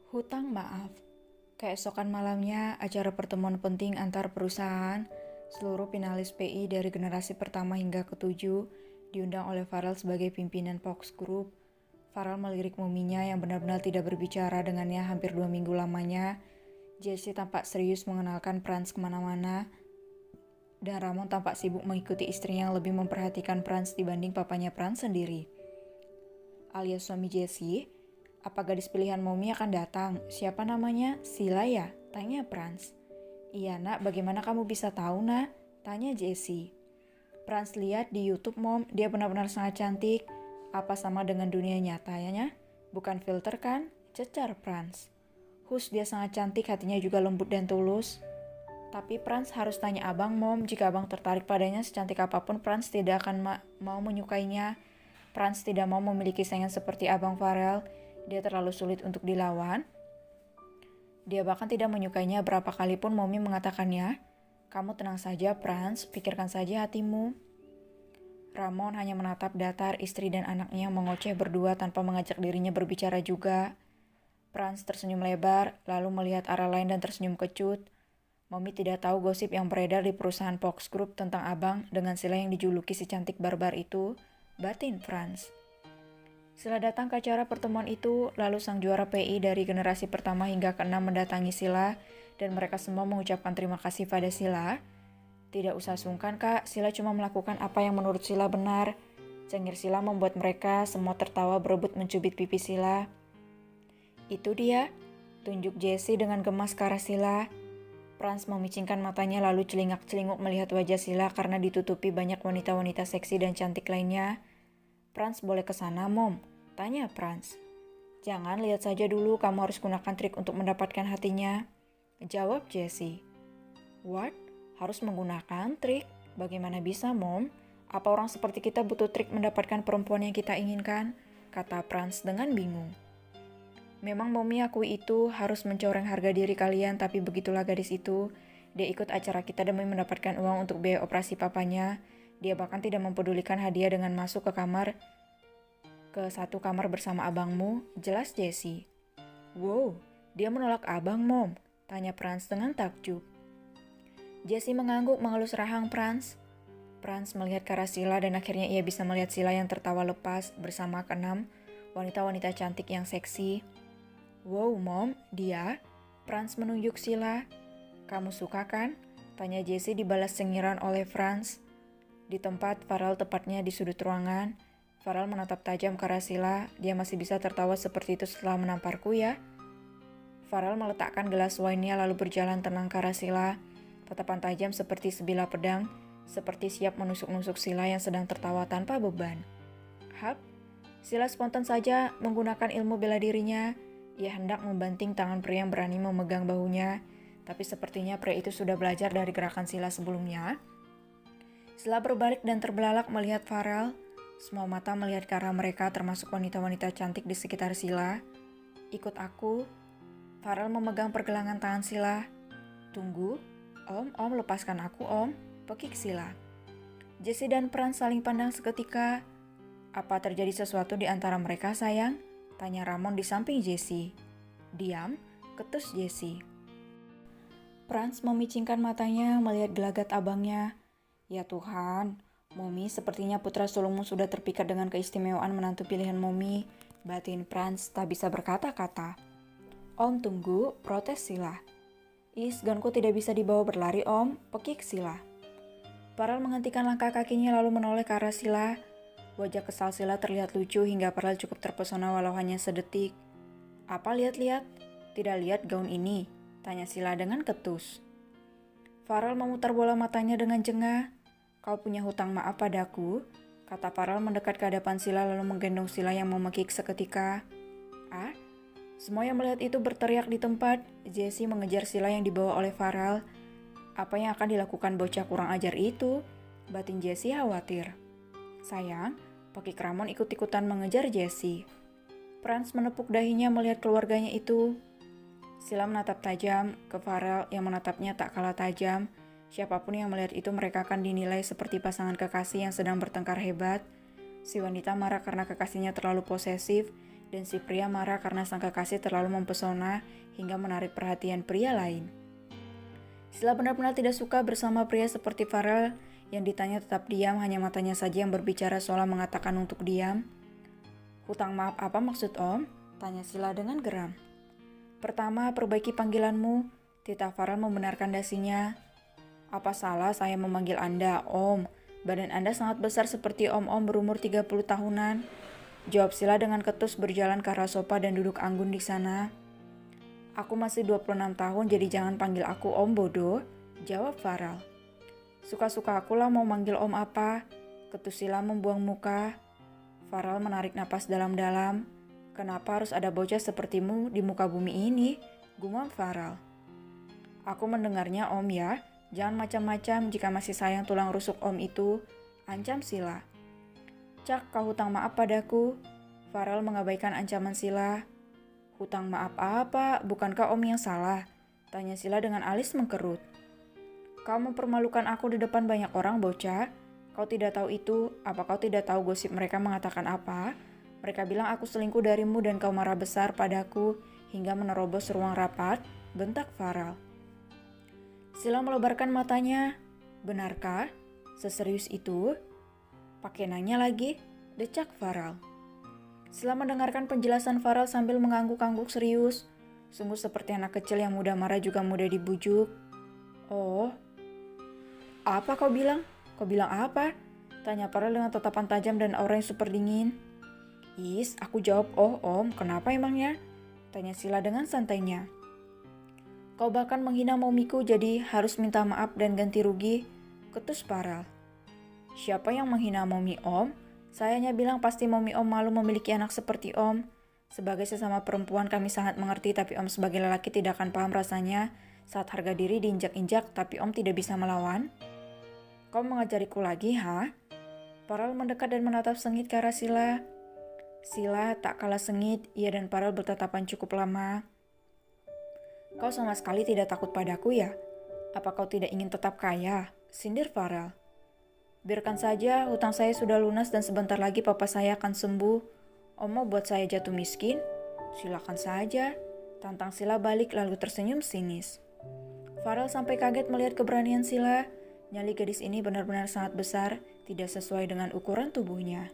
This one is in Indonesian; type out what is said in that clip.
Hutang maaf. Keesokan malamnya, acara pertemuan penting antar perusahaan, seluruh finalis PI dari generasi pertama hingga ketujuh, diundang oleh Farel sebagai pimpinan Fox Group. Farel melirik muminya yang benar-benar tidak berbicara dengannya hampir 2 minggu lamanya. Jesse tampak serius mengenalkan Franz kemana-mana, dan Ramon tampak sibuk mengikuti istrinya yang lebih memperhatikan Franz dibanding papanya Franz sendiri. Alias suami Jesse, apa gadis pilihan Momi akan datang? Siapa namanya? Sila ya? Tanya Franz. Iya nak, bagaimana kamu bisa tahu nak? Tanya Jessie. Franz lihat di YouTube Mom, dia benar-benar sangat cantik. Apa sama dengan dunia nyatanya? Bukan filter kan? Cecar Franz. Dia sangat cantik, hatinya juga lembut dan tulus. Tapi Franz harus tanya abang Mom, jika abang tertarik padanya secantik apapun Franz tidak akan mau menyukainya. Franz tidak mau memiliki saingan seperti abang Farel. Dia terlalu sulit untuk dilawan. Dia bahkan tidak menyukainya berapa kali pun Momi mengatakannya. Kamu tenang saja Franz, pikirkan saja hatimu. Ramon hanya menatap datar istri dan anaknya mengoceh berdua tanpa mengajak dirinya berbicara juga. Franz tersenyum lebar, lalu melihat arah lain dan tersenyum kecut. Momi tidak tahu gosip yang beredar di perusahaan Fox Group tentang abang dengan Sila yang dijuluki si cantik barbar itu, batin Franz. Sila datang ke acara pertemuan itu, lalu sang juara PI dari generasi pertama hingga ke-6 mendatangi Sila, dan mereka semua mengucapkan terima kasih pada Sila. Tidak usah sungkan kak, Sila cuma melakukan apa yang menurut Sila benar. Cengir Sila membuat mereka semua tertawa berebut mencubit pipi Sila. Itu dia, tunjuk Jessie dengan gemas ke arah Sila. Franz memicingkan matanya lalu celingak-celinguk melihat wajah Sila karena ditutupi banyak wanita-wanita seksi dan cantik lainnya. Franz boleh ke sana, Mom? Tanya Franz. Jangan, lihat saja dulu, kamu harus gunakan trik untuk mendapatkan hatinya. Jawab Jessie. What? Harus menggunakan trik? Bagaimana bisa, Mom? Apa orang seperti kita butuh trik mendapatkan perempuan yang kita inginkan? Kata Franz dengan bingung. Memang Mommy akui itu harus mencoreng harga diri kalian, tapi begitulah gadis itu. Dia ikut acara kita demi mendapatkan uang untuk biaya operasi papanya. Dia bahkan tidak mempedulikan hadiah dengan masuk ke satu kamar bersama abangmu, jelas Jessie. Wow, dia menolak abang Mom, tanya Franz dengan takjub. Jessie mengangguk mengelus rahang Franz. Franz melihat ke arah Sila dan akhirnya ia bisa melihat Sila yang tertawa lepas bersama ke-6 wanita-wanita cantik yang seksi. Wow Mom, dia? Franz menunjuk Sila. Kamu suka kan? Tanya Jessie dibalas cengiran oleh Franz. Di tempat Farel tepatnya di sudut ruangan, Farel menatap tajam ke arah Sila. Dia masih bisa tertawa seperti itu setelah menamparku ya. Farel meletakkan gelas wine-nya lalu berjalan tenang ke arah Sila. Tatapan tajam seperti sebilah pedang, seperti siap menusuk-nusuk Sila yang sedang tertawa tanpa beban. Hap, Sila spontan saja menggunakan ilmu bela dirinya. Ia hendak membanting tangan pria yang berani memegang bahunya, tapi sepertinya pria itu sudah belajar dari gerakan Sila sebelumnya. Sila berbalik dan terbelalak melihat Farel. Semua mata melihat ke arah mereka termasuk wanita-wanita cantik di sekitar Sila. Ikut aku. Farel memegang pergelangan tangan Sila. Tunggu. Om, lepaskan aku om. Pekik Sila. Jessie dan Franz saling pandang seketika. Apa terjadi sesuatu di antara mereka sayang? Tanya Ramon di samping Jessie. Diam, ketus Jessie. Franz memicingkan matanya melihat gelagat abangnya. Ya Tuhan, Momi sepertinya putra sulungmu sudah terpikat dengan keistimewaan menantu pilihan Momi. Batin Franz tak bisa berkata-kata. Om tunggu, protes Sila. Ganku tidak bisa dibawa berlari om, pekik Sila. Farel menghentikan langkah kakinya lalu menoleh ke arah Sila. Wajah kesal Sila terlihat lucu hingga Farel cukup terpesona walau hanya sedetik. Apa lihat-lihat? Tidak lihat gaun ini? Tanya Sila dengan ketus. Farel memutar bola matanya dengan jengah. Kau punya hutang maaf padaku, kata Farel mendekat ke hadapan Sila lalu menggendong Sila yang memekik seketika. Ah? Semua yang melihat itu berteriak di tempat. Jessie mengejar Sila yang dibawa oleh Farel. Apa yang akan dilakukan bocah kurang ajar itu? Batin Jessie khawatir. Sayang, Pak Kramon ikut-ikutan mengejar Jessie. Franz menepuk dahinya melihat keluarganya itu. Sila menatap tajam ke Farel yang menatapnya tak kalah tajam. Siapapun yang melihat itu mereka akan dinilai seperti pasangan kekasih yang sedang bertengkar hebat. Si wanita marah karena kekasihnya terlalu posesif, dan si pria marah karena sang kekasih terlalu mempesona hingga menarik perhatian pria lain. Sila benar-benar tidak suka bersama pria seperti Farel yang ditanya tetap diam, hanya matanya saja yang berbicara seolah mengatakan untuk diam. Hutang maaf apa maksud Om? Tanya Sila dengan geram. Pertama, perbaiki panggilanmu. Tita Farel membenarkan dasinya. Apa salah saya memanggil Anda Om? Badan Anda sangat besar seperti Om-Om berumur 30 tahunan. Jawab Sila dengan ketus berjalan ke arah sofa dan duduk anggun di sana. Aku masih 26 tahun jadi jangan panggil aku Om bodoh. Jawab Farel. Suka-suka akulah mau manggil Om apa. Ketus Sila membuang muka. Farel menarik napas dalam-dalam. Kenapa harus ada bocah sepertimu di muka bumi ini? Gumam Farel. Aku mendengarnya Om ya. Jangan macam-macam jika masih sayang tulang rusuk Om itu. Ancam Sila. Cak, kau hutang maaf padaku. Farel mengabaikan ancaman Sila. Hutang maaf apa? Bukankah Om yang salah? Tanya Sila dengan alis mengkerut. Kau mempermalukan aku di depan banyak orang, bocah. Kau tidak tahu itu. Apa kau tidak tahu gosip mereka mengatakan apa? Mereka bilang aku selingkuh darimu dan kau marah besar padaku hingga menerobos ruang rapat. Bentak Farel. Sila melebarkan matanya. Benarkah? Seserius itu? Pakai nanya lagi. Decak Farel. Sila mendengarkan penjelasan Farel sambil mengangguk-angguk serius. Sungguh seperti anak kecil yang mudah marah juga mudah dibujuk. Oh. Apa kau bilang? Kau bilang apa? Tanya Farel dengan tatapan tajam dan aura yang super dingin. Is, aku jawab, oh Om, kenapa emangnya? Tanya Sila dengan santainya. Kau bahkan menghina momiku jadi harus minta maaf dan ganti rugi. Ketus Farel. Siapa yang menghina momi Om? Saya hanya bilang pasti momi Om malu memiliki anak seperti Om. Sebagai sesama perempuan kami sangat mengerti, tapi Om sebagai lelaki tidak akan paham rasanya saat harga diri diinjak-injak tapi Om tidak bisa melawan. Kau mengajariku lagi, ha? Farel mendekat dan menatap sengit ke arah Sila. Sila tak kalah sengit, ia dan Farel bertatapan cukup lama. Kau sama sekali tidak takut padaku ya? Apa kau tidak ingin tetap kaya? Sindir Farel. Biarkan saja, hutang saya sudah lunas dan sebentar lagi papa saya akan sembuh. Om mau buat saya jatuh miskin? Silakan saja. Tantang Sila balik lalu tersenyum sinis. Farel sampai kaget melihat keberanian Sila. Nyali gadis ini benar-benar sangat besar, tidak sesuai dengan ukuran tubuhnya.